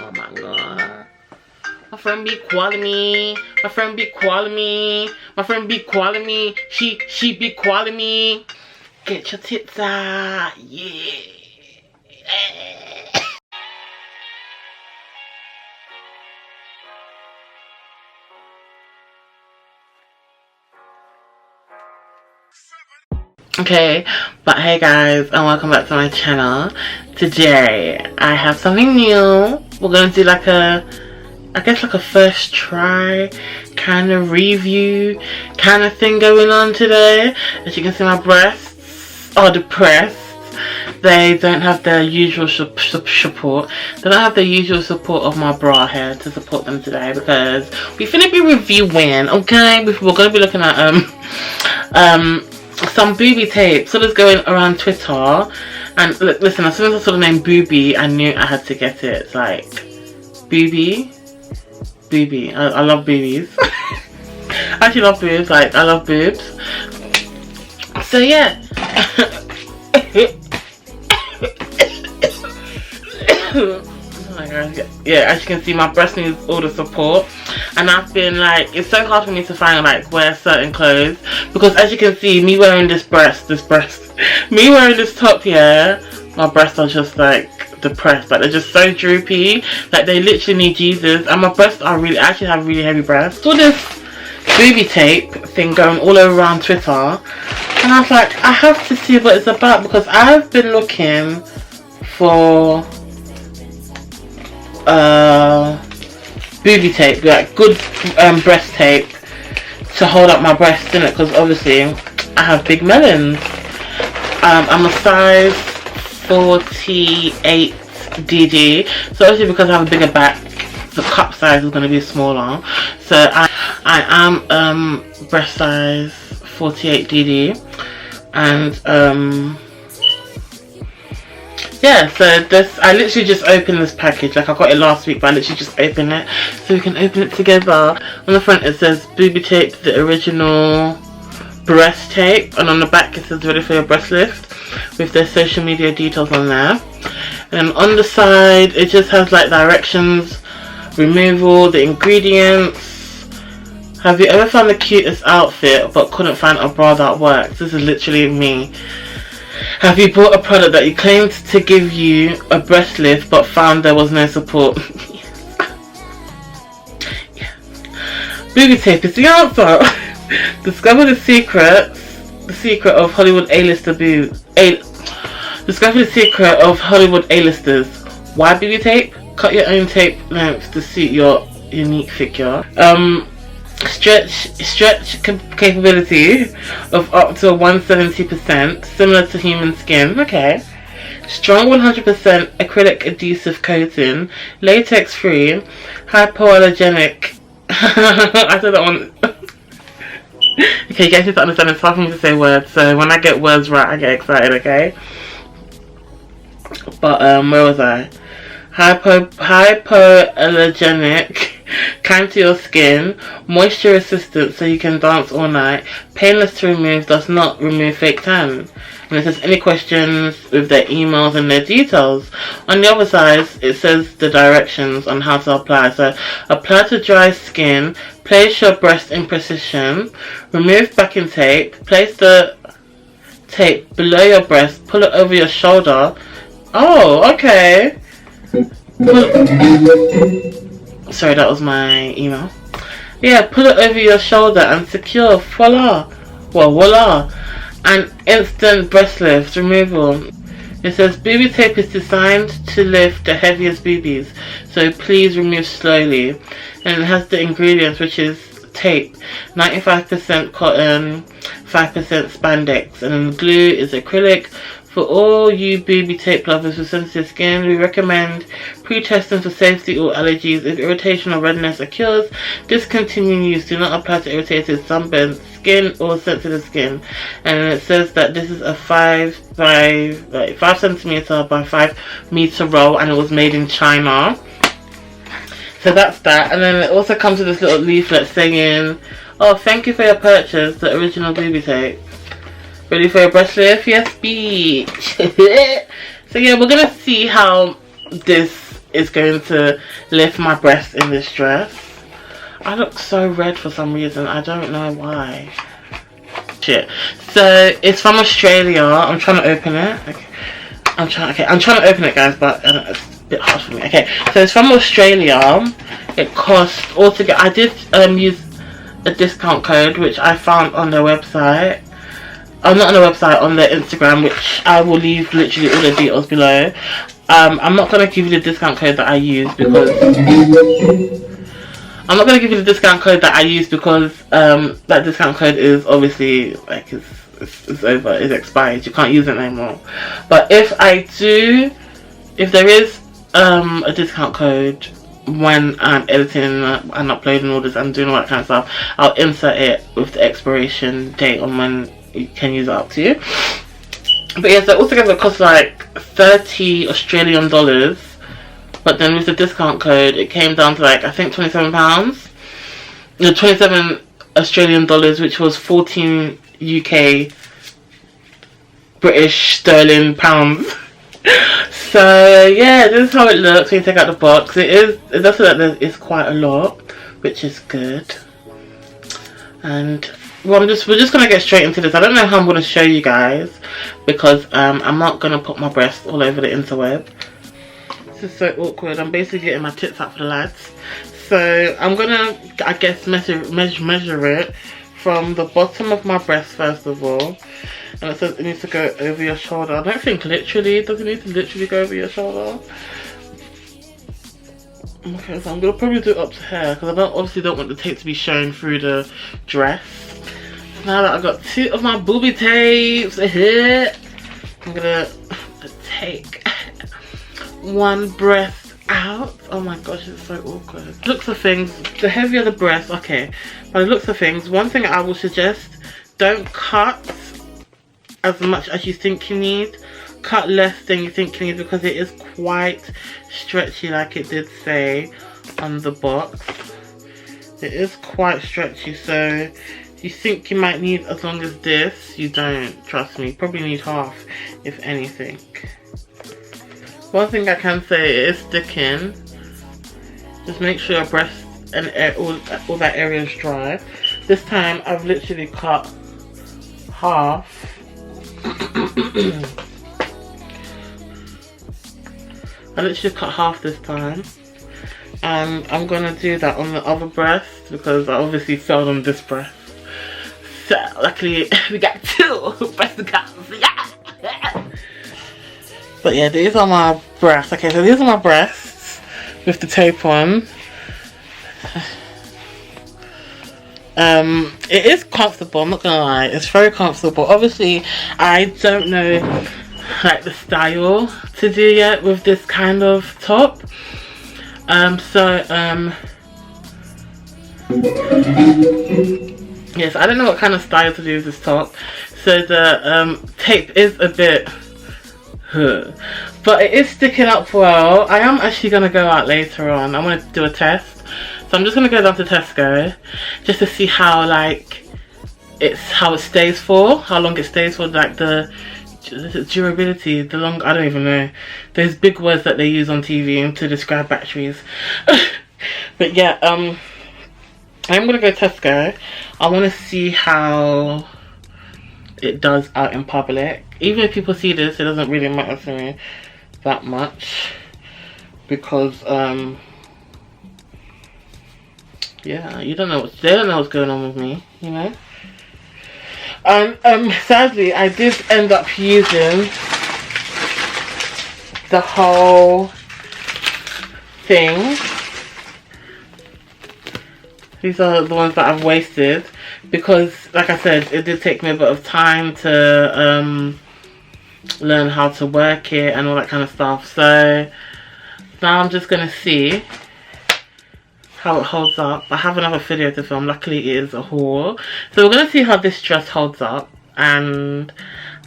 Oh my god. My friend be calling me. My friend be calling me. My friend be calling me. She be calling me. Get your tits out. Yeah. Okay, but hey guys, and welcome back to my channel. Today I have something new. We're gonna do like a, I guess like a first try kind of review kind of thing going on today. As you can see, my breasts are depressed. They don't have their usual support. They don't have the usual support of my bra hair to support them today, because we're finna be reviewing, okay? We're gonna be looking at some BoobyTape. So that's going around Twitter. And look, listen, as soon as I saw the name Booby, I knew I had to get it. It's like Booby. I love boobies. I actually love boobs. Like, I love boobs. So yeah. Oh my god. Yeah, as you can see, my breast needs all the support. And I've been like, it's so hard for me to find like wear certain clothes, because as you can see, me wearing this me wearing this top here, my breasts are just like depressed. Like, they're just so droopy, like they literally need Jesus. And my breasts are really, I actually have really heavy breasts. Saw this BoobyTape thing going all over around Twitter, and I was like, I have to see what it's about, because I've been looking for BoobyTape, like good breast tape to hold up my breasts in it, because obviously I have big melons. I'm a size 48 DD, so obviously because I have a bigger back, the cup size is going to be smaller. So I am breast size 48 DD, and yeah, so this, I literally just opened this package. Like, I got it last week, but I literally just opened it, so we can open it together. On the front it says BoobyTape, the original breast tape, and on the back it says ready for your breast lift, with their social media details on there. And on the side it just has like directions, removal, the ingredients. Have you ever found the cutest outfit but couldn't find a bra that works? This is literally me. Have you bought a product that you claimed to give you a breast lift but found there was no support? Yeah. BoobyTape is the answer. Discover the secret of Hollywood A-lister boobs. Discover the secret of Hollywood A-listers. Why BoobyTape? Cut your own tape length to suit your unique figure. Stretch capability of up to 170%, similar to human skin. Okay. Strong 100% acrylic adhesive coating, latex free, hypoallergenic. I said that one. Okay, you guys need to understand, it's hard for me to say words, so when I get words right I get excited, okay? But where was I? Hypoallergenic, kind to your skin, moisture resistant so you can dance all night, painless to remove, does not remove fake tan. And it says any questions with their emails and their details. On the other side it says the directions on how to apply. So apply to dry skin, place your breast in precision, remove backing tape, place the tape below your breast, pull it over your shoulder. Oh, okay. Sorry, that was my email. Yeah, put it over your shoulder and secure. Voila. Well, voila. And instant breast lift removal. It says BoobyTape is designed to lift the heaviest boobies, so please remove slowly. And it has the ingredients, which is tape, 95% cotton, 5% spandex, and then the glue is acrylic. For all you BoobyTape lovers with sensitive skin, we recommend pre-testing for safety or allergies. If irritation or redness occurs, discontinue use. Do not apply to irritated, sunburnt skin or sensitive skin. And it says that this is a 5 centimeter by 5 meter roll, and it was made in China. So that's that. And then it also comes with this little leaflet saying, oh, thank you for your purchase, the original BoobyTape. Ready for your breast lift? Yes, bitch. So yeah, we're gonna see how this is going to lift my breasts in this dress. I look so red for some reason. I don't know why. Shit. So it's from Australia. I'm trying to open it. Okay. I'm trying to open it, guys, but it's a bit hard for me. Okay, so it's from Australia. It costs altogether. I did use a discount code which I found on their website. Not on the website, on their Instagram, which I will leave literally all the details below. I'm not gonna give you the discount code that I use because that discount code is obviously like it's over, it's expired. You can't use it anymore. But if there is a discount code when I'm editing and uploading all this and doing all that kind of stuff, I'll insert it with the expiration date on when you can use it up to. But yeah, so altogether it costs like 30 Australian dollars, but then with the discount code it came down to like, I think £27. No, 27 Australian dollars, which was 14 UK British sterling pounds. So yeah, this is how it looks when you take out the box. It does look like it's quite a lot, which is good. And well, we're just gonna get straight into this. I don't know how I'm gonna show you guys because I'm not gonna put my breasts all over the interweb. This is so awkward. I'm basically getting my tits out for the lads. So I'm gonna, I guess, measure it from the bottom of my breast first of all. And it says it needs to go over your shoulder. I don't think literally, does it need to literally go over your shoulder? Okay, so I'm gonna probably do it up to here because I obviously don't want the tape to be shown through the dress. Now that I've got two of my booby tapes here, I'm gonna take one breast out. Oh my gosh, it's so awkward. Looks of things, the heavier the breast, okay, by the looks of things, one thing I will suggest, don't cut as much as you think you need. Cut less than you think you need because it is quite stretchy, like it did say on the box. It is quite stretchy, so you think you might need as long as this, you don't, trust me. You probably need half, if anything. One thing I can say, it is sticking. Just make sure your breast and all that area is dry. This time I've literally cut half. I literally cut half this time, and I'm gonna do that on the other breast because I obviously failed on this breast. So luckily we got two breast cuts. Yeah. But yeah, these are my breasts. Okay, so these are my breasts with the tape on. It is comfortable, I'm not gonna lie, it's very comfortable. Obviously I don't know like the style to do yet with this kind of top. Yes, I don't know what kind of style to do with this top. So the tape is a bit but it is sticking up well. I am actually gonna go out later on. I want to do a test. So I'm just gonna go down to Tesco just to see how like how it stays for, how long it stays for, like the durability, the long, I don't even know. There's big words that they use on TV to describe batteries. But yeah, I'm gonna go Tesco. I want to see how it does out in public. Even if people see this, it doesn't really matter to me that much because yeah, they don't know what's going on with me, you know. And sadly, I did end up using the whole thing. These are the ones that I've wasted because, like I said, it did take me a bit of time to learn how to work it and all that kind of stuff. So now I'm just gonna see how it holds up. I have another video to film, luckily it is a haul. So we're gonna see how this dress holds up and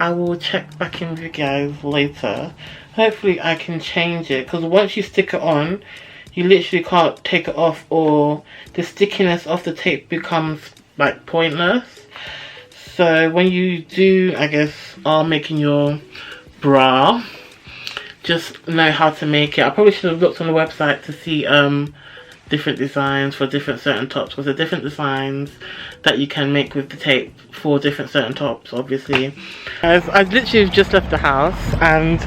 I will check back in with you guys later. Hopefully I can change it because once you stick it on, you literally can't take it off or the stickiness of the tape becomes like pointless. So when you do, I guess, are making your bra, just know how to make it. I probably should have looked on the website to see different designs for different certain tops, because there are different designs that you can make with the tape for different certain tops, obviously. As I literally just left the house and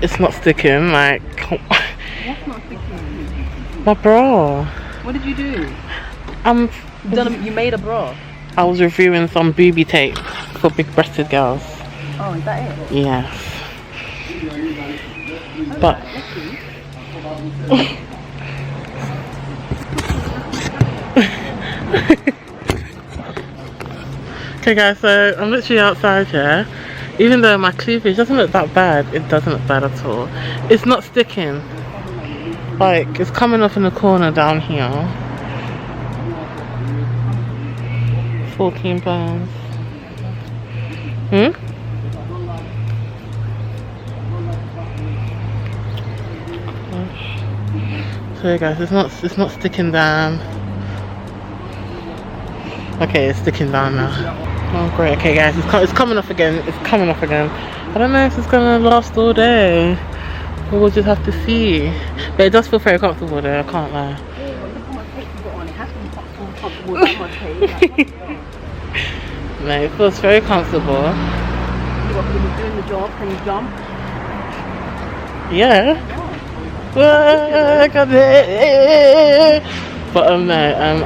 it's not sticking, like... What's not sticking? My bra. What did you do? You made a bra? I was reviewing some booby tape for big breasted girls. Oh, is that it? Yes. But... Okay guys, so I'm literally outside here. Even though my cleavage doesn't look that bad, it doesn't look bad at all. It's not sticking. Like, it's coming off in the corner down here. 14 pounds. So guys, it's not sticking down. Okay, it's sticking down now. Oh great, okay guys, it's coming off again. It's coming off again. I don't know if it's gonna last all day. We'll just have to see. But it does feel very comfortable though, I can't lie. No, it feels very comfortable. You're doing the job, can you jump? Yeah. But no,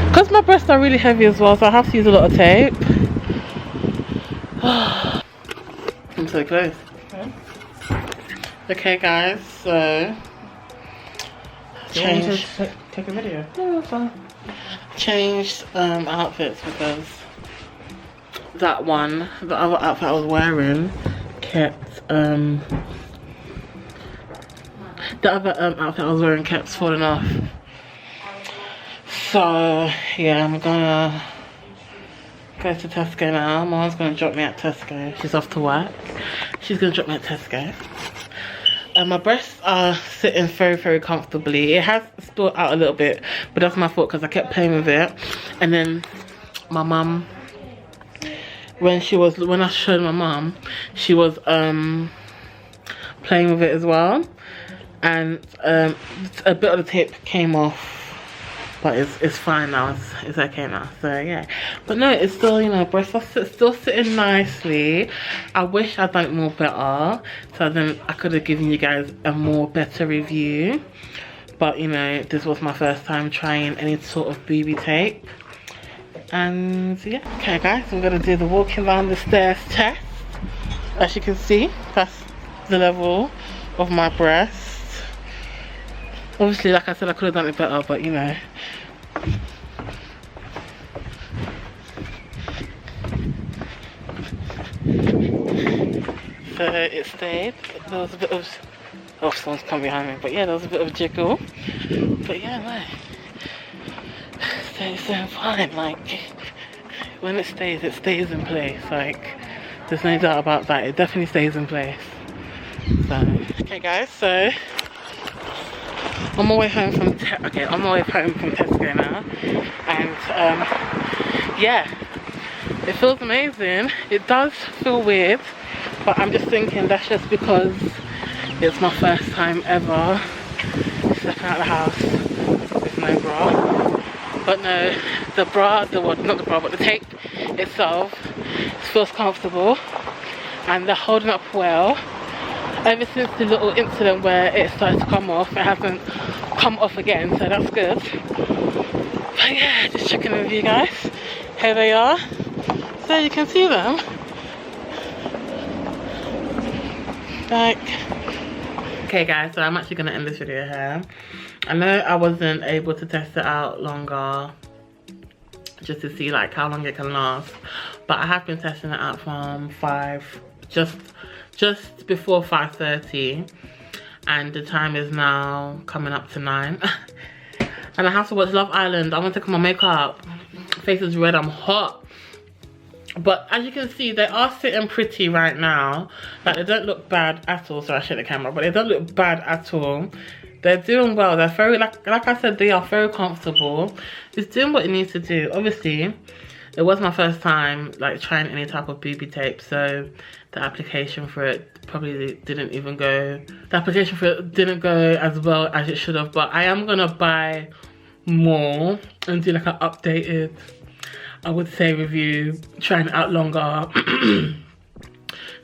because my breasts are really heavy as well, so I have to use a lot of tape. I'm so close. Okay guys, so changed. Take a video. No, it's fine. Changed outfits because the other outfit I was wearing kept the other outfit I was wearing kept falling off. So yeah, I'm gonna go to Tesco now. Mom's gonna drop me at Tesco. She's off to work. She's gonna drop me at Tesco. My breasts are sitting very, very comfortably. It has spilled out a little bit, but that's my fault because I kept playing with it. And then my mum, when I showed my mum, she was playing with it as well, and a bit of the tape came off. But it's fine now, it's okay now, so yeah. But no, it's still, you know, breasts are still sitting nicely. I wish I'd done it more better, so then I could have given you guys a more better review. But you know, this was my first time trying any sort of booby tape. And yeah, okay guys, we're gonna do the walking down the stairs test. As you can see, that's the level of my breast. Obviously, like I said, I could have done it better, but you know. So it stayed. There was a bit of... Oh, someone's come behind me. But yeah, there was a bit of jiggle. But yeah, no. It's so fine. Like, when it stays in place. Like, there's no doubt about that. It definitely stays in place. So, okay guys, so... on my way home from Tesco now, and yeah, it feels amazing. It does feel weird, but I'm just thinking that's just because it's my first time ever stepping out of the house with no bra. But no, the tape itself feels comfortable, and they're holding up well. Ever since the little incident where it started to come off, it hasn't come off again, so that's good. But yeah, just checking in with you guys. Here they are. So you can see them. Like, okay guys, so I'm actually gonna end this video here. I know I wasn't able to test it out longer, just to see like how long it can last, but I have been testing it out from just before 5:30, and the time is now coming up to 9. And I have to watch Love Island. I want to take my makeup. Face is red, I'm hot. But as you can see, they are sitting pretty right now. Like, they don't look bad at all. Sorry, I shake the camera, but they don't look bad at all. They're doing well. They're very, like I said, they are very comfortable. It's doing what it needs to do. Obviously, it was my first time like trying any type of booby tape, so the application for it probably didn't even go. The application for it didn't go as well as it should have. But I am gonna buy more and do like an updated, I would say, review, trying it out longer.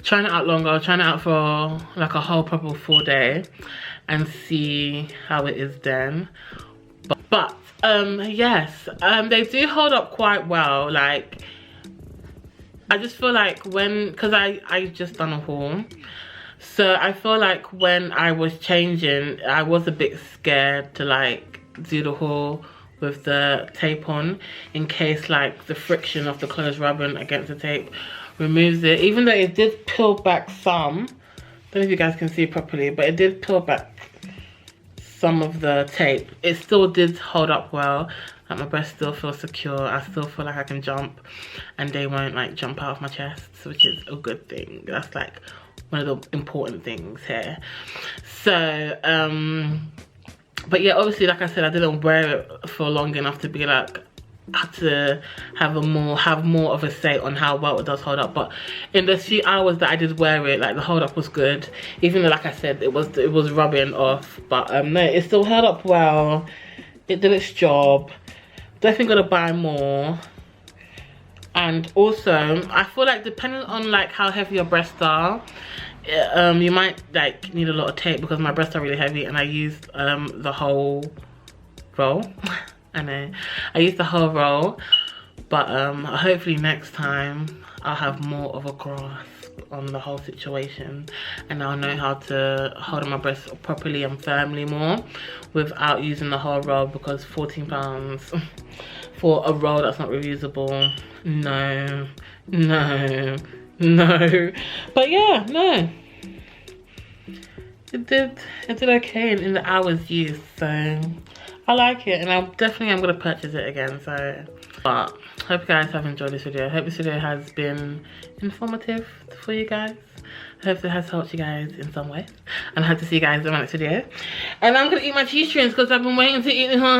Trying it out for like a whole proper full day and see how it is then. But yes, they do hold up quite well. Like, I just feel like because I just done a haul, so I feel like when I was changing, I was a bit scared to like do the haul with the tape on, in case like the friction of the clothes rubbing against the tape removes it. Even though it did peel back some, I don't know if you guys can see properly, but it did peel back some of the tape. It still did hold up well. Like, my breast still feels secure. I still feel like I can jump and they won't like jump out of my chest, which is a good thing. That's like one of the important things here. So but yeah, obviously, like I said, I didn't wear it for long enough to be like, to have more of a say on how well it does hold up. But in the few hours that I did wear it, like, the hold up was good, even though, like I said, it was rubbing off. But no, it still held up well. It did its job. Definitely gonna buy more. And also, I feel like depending on like how heavy your breasts are, you might like need a lot of tape, because my breasts are really heavy and I used the whole roll. I know, I used the whole roll, but hopefully next time I'll have more of a grasp on the whole situation and I'll know how to hold on my breasts properly and firmly more without using the whole roll, because £14 for a roll that's not reusable, no. But yeah, no, it did okay in the hours used, so I like it, and I'm gonna purchase it again. So, but hope you guys have enjoyed this video. I hope this video has been informative for you guys. I hope it has helped you guys in some way, and I hope to see you guys in my next video. And I'm gonna eat my cheese strings because I've been waiting to eat this whole